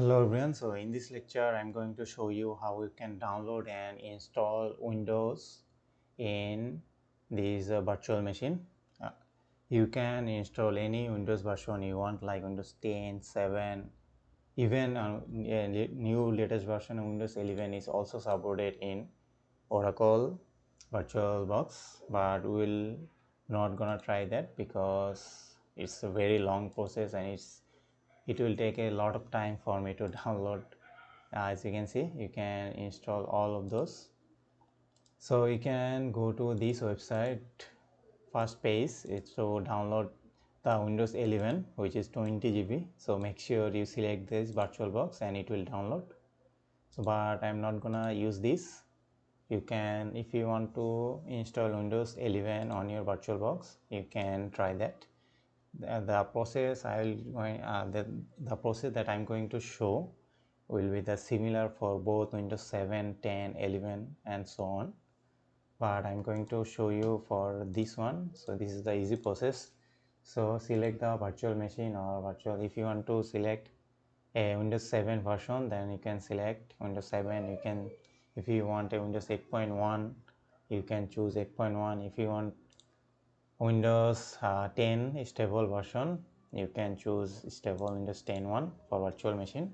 Hello everyone, so in this lecture I'm going to show you how you can download and install Windows in this virtual machine. Uh, you can install any Windows version you want, like Windows 10, 7, even new latest version of Windows 11 is also supported in Oracle VirtualBox, but we'll not gonna try that because it's a very long process and it will take a lot of time for me to download. As you can see, you can install all of those. So you can go to this website. First page is to download the Windows 11, which is 20 GB. So make sure you select this VirtualBox and it will download. So but I'm not gonna use this. You can, if you want to install Windows 11 on your VirtualBox, you can try that. The process the process that I'm going to show will be the similar for both Windows 7, 10, 11 and so on, but I'm going to show you for this one. So this is the easy process. So select the virtual machine or virtual. If you want to select a Windows 7 version, then you can select Windows 7. You can, if you want a Windows 8.1, you can choose 8.1. If you want Windows 10 stable version, you can choose stable Windows 10.1 for virtual machine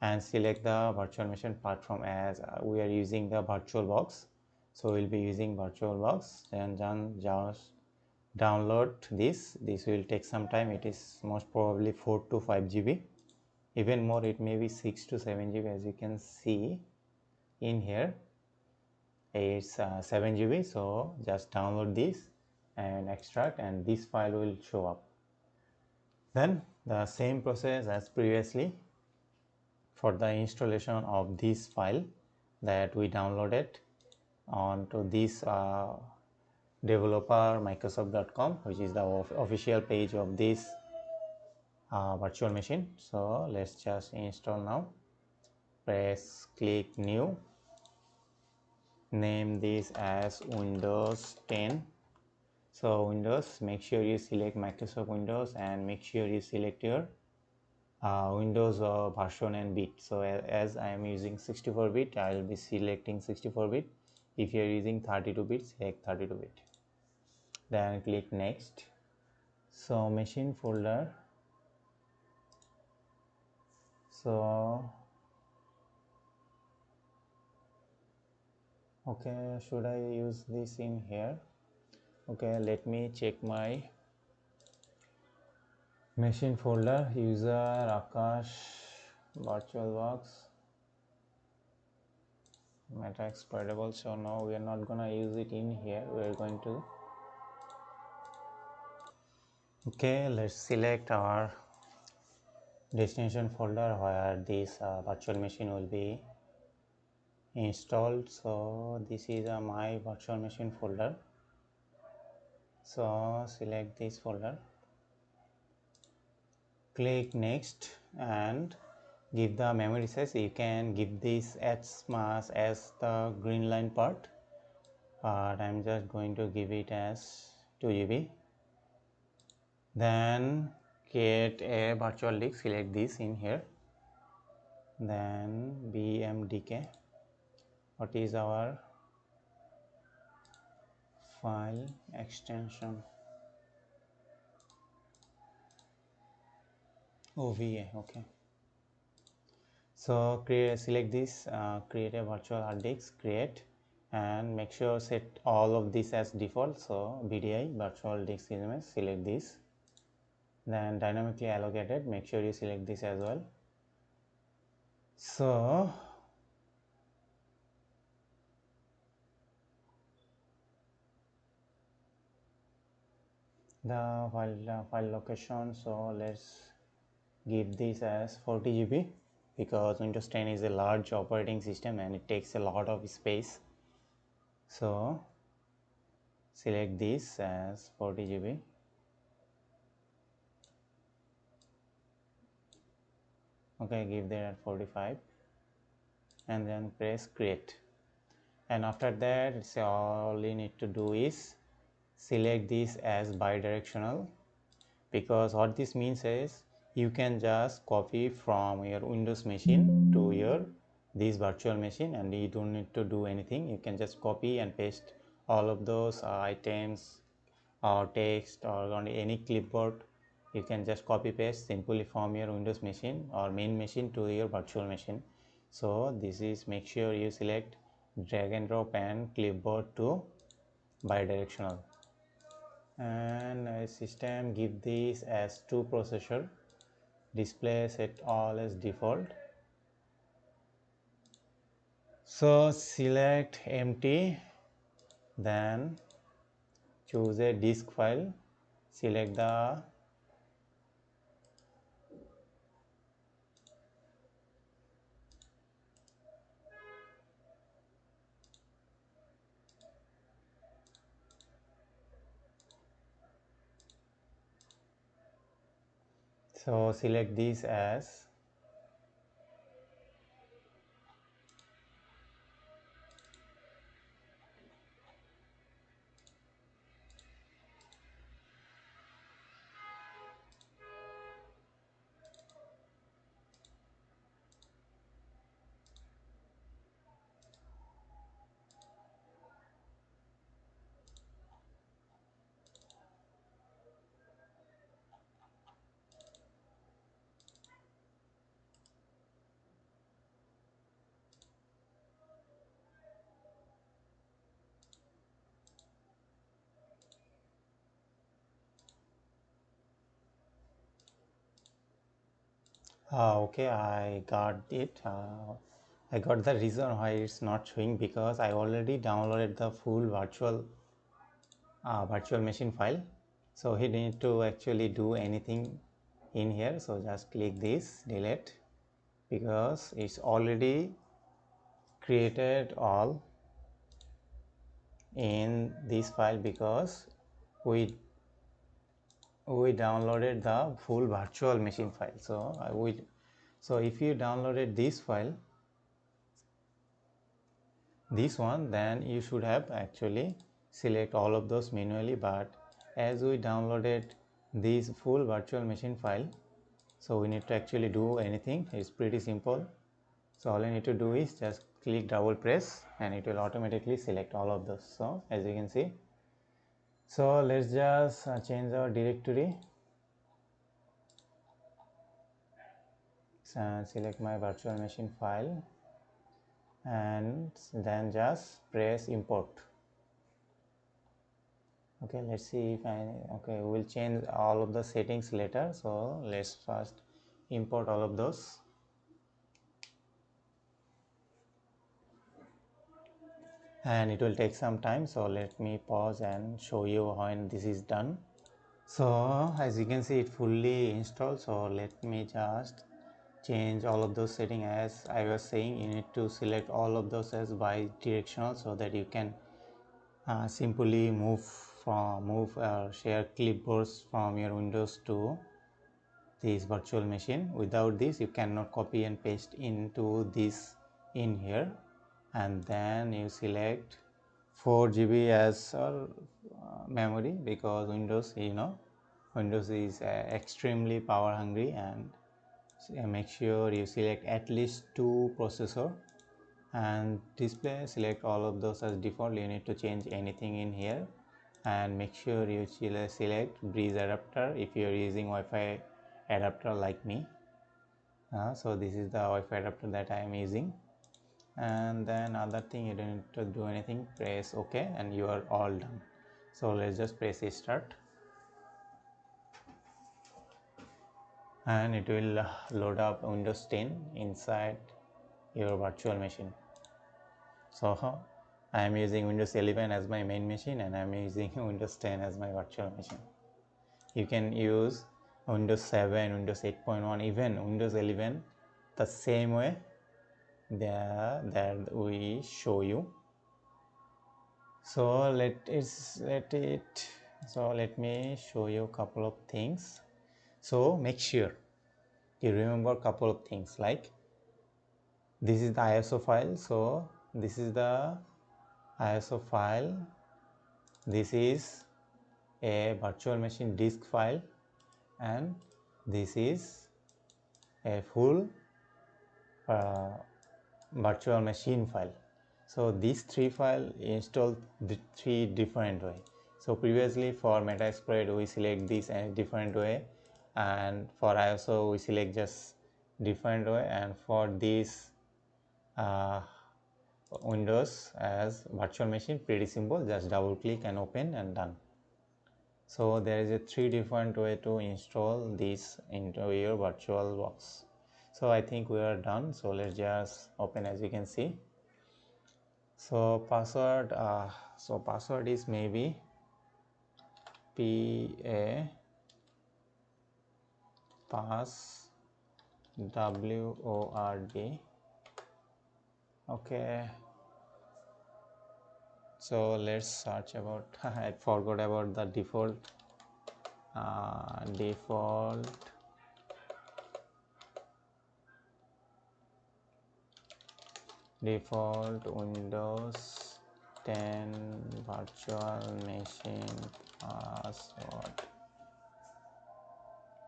and select the virtual machine platform. As we are using the VirtualBox, so we'll be using VirtualBox. Then just download this. This will take some time. It is most probably 4 to 5 GB, even more. It may be 6 to 7 GB. As you can see in here, it's 7 GB. So just download this and extract, and this file will show up. Then the same process as previously for the installation of this file that we downloaded onto this developer microsoft.com, which is the official page of this virtual machine. So let's just install now. Click new, name this as Windows 10. So Windows, make sure you select Microsoft Windows and make sure you select your Windows version and bit. So as I am using 64-bit, I will be selecting 64-bit. If you are using 32-bit, select 32-bit. Then click next. So machine folder. So okay, should I use this in here? Okay, let me check my machine folder. User Akash, VirtualBox, meta exploitable. So no, we are not gonna use it in here. We are going to, okay, let's select our destination folder where this virtual machine will be installed. So this is my virtual machine folder. So select this folder, click next and give the memory size. You can give this as much as the green line part, but I'm just going to give it as 2 GB. Then create a virtual disk, select this in here, then BMDK. What is our file extension? OVA. Okay, so select this, create a virtual hard disk, create, and make sure set all of this as default. So VDI, virtual disk image, select this. Then dynamically allocated, make sure you select this as well. So the file location, so let's give this as 40 GB because Windows 10 is a large operating system and it takes a lot of space. So select this as 40 GB. Okay, give that at 45 and then press create. And after that, it's all you need to do is select this as bidirectional, because what this means is you can just copy from your Windows machine to your this virtual machine, and you don't need to do anything. You can just copy and paste all of those items or text or on any clipboard. You can just copy paste simply from your Windows machine or main machine to your virtual machine. So this is, make sure you select drag and drop and clipboard to bidirectional, and system give this as 2 processor, display set all as default. So select empty, then choose a disk file, select the so select this as okay, I got it. I got the reason why it's not showing, because I already downloaded the full virtual machine file. So he didn't to actually do anything in here. So just click this delete, because it's already created all in this file, because we downloaded the full virtual machine file. So if you downloaded this file, this one, then you should have actually select all of those manually. But as we downloaded this full virtual machine file, so we need to actually do anything. It's pretty simple. So all you need to do is just click double press, and it will automatically select all of those. So as you can see, so let's just change our directory. So select my virtual machine file, and then just press import. Okay, let's see if okay, we will change all of the settings later. So let's first import all of those. And it will take some time, so let me pause and show you when this is done. So as you can see, it fully installed. So let me just change all of those settings. As I was saying, you need to select all of those as bi-directional, so that you can simply move share clipboards from your Windows to this virtual machine. Without this, you cannot copy and paste into this in here. And then you select 4 GB as memory, because Windows, Windows is extremely power hungry. And make sure you select at least 2 processor, and display, select all of those as default. You need to change anything in here, and make sure you select bridge adapter if you are using Wi-Fi adapter like me. So this is the Wi-Fi adapter that I am using. And then other thing, you don't need to do anything, press OK, and you are all done. So let's just press start, and it will load up Windows 10 inside your virtual machine. So I am using Windows 11 as my main machine, and I am using Windows 10 as my virtual machine. You can use Windows 7, Windows 8.1, even Windows 11 the same way that we show you. So let me show you a couple of things. So make sure you remember a couple of things, like this is the ISO file. So this is the ISO file, this is a virtual machine disk file, and this is a full virtual machine file. So these three files installed the three different way. So previously for Metasploit we select this in a different way, and for ISO we select just different way, and for this uh, Windows as virtual machine, pretty simple, just double click and open and done. So there is a three different way to install this into your virtual box. So I think we are done, so let's just open. As you can see, so password is maybe pass word. Okay, so let's search about I forgot about the default Windows 10 virtual machine password.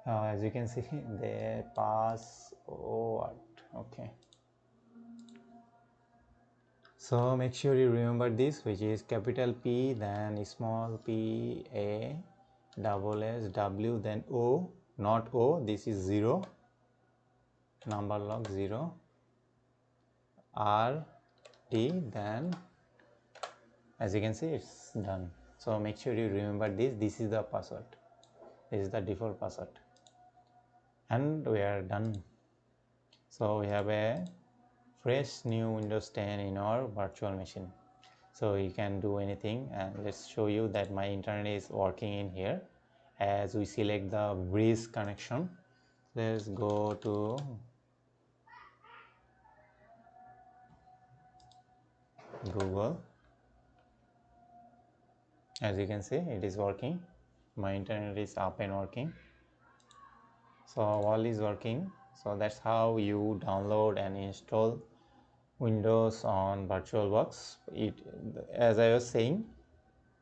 As you can see, the password. Okay, so make sure you remember this, which is capital P, then small p, a, double s, w, then o, not o, this is 0, number log 0, r, t, then as you can see it's done. So make sure you remember this is the password, this is the default password, and we are done. So we have a fresh new Windows 10 in our virtual machine. So you can do anything, and let's show you that my internet is working in here. As we select the bridge connection, let's go to Google. As you can see, it is working, my internet is up and working, so all is working. So that's how you download and install Windows on VirtualBox. As I was saying,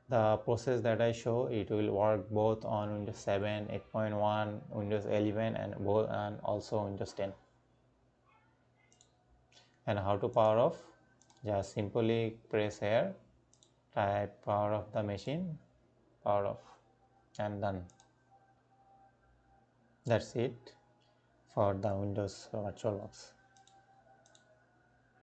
the process that I show, it will work both on Windows 7, 8.1, Windows 11, and also Windows 10. And how to power off? Just simply press here, type power off the machine, power off, and done. That's it for the Windows VirtualBox.